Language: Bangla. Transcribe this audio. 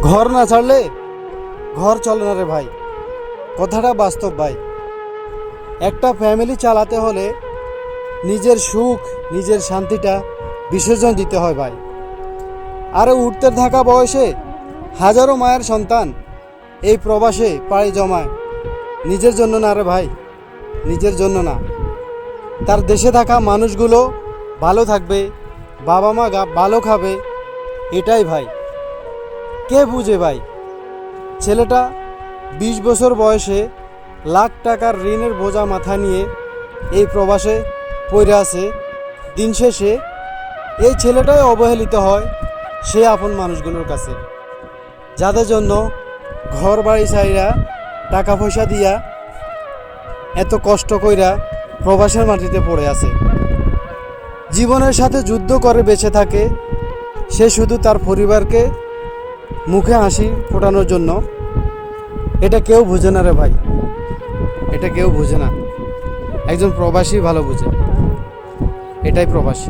ঘর না ছাড়লে ঘর চলে না রে ভাই, কথাটা বাস্তব ভাই। একটা ফ্যামিলি চালাতে হলে নিজের সুখ নিজের শান্তিটা বিসর্জন দিতে হয় ভাই। আরে উঠতে থাকা বয়সে হাজারো মায়ের সন্তান এই প্রবাসে পাড়ি জমায় নিজের জন্য না রে ভাই, নিজের জন্য না, তার দেশে থাকা মানুষগুলো ভালো থাকবে, বাবা মা ভালো খাবে, এটাই ভাই। কে বুঝে ভাই? ছেলেটা 20 বছর বয়সে লাখ টাকার ঋণের বোঝা মাথা নিয়ে এই প্রবাসে পড়ে আছে। দিন শেষে এই ছেলেটাই অবহেলিত হয় সে আপন মানুষগুলোর কাছে, যাদের জন্য ঘর বাড়ি ছাইরা টাকা পয়সা দিয়া এত কষ্ট কইরা প্রবাসের মাটিতে পড়ে আছে। জীবনের সাথে যুদ্ধ করে বেঁচে থাকে সে শুধু তার পরিবারকে মুখে হাসি ফোটানোর জন্য। এটা কেউ বুঝে না রে ভাই, এটা কেউ বুঝে না। একজন প্রবাসী ভালো বুঝে, এটাই প্রবাসী।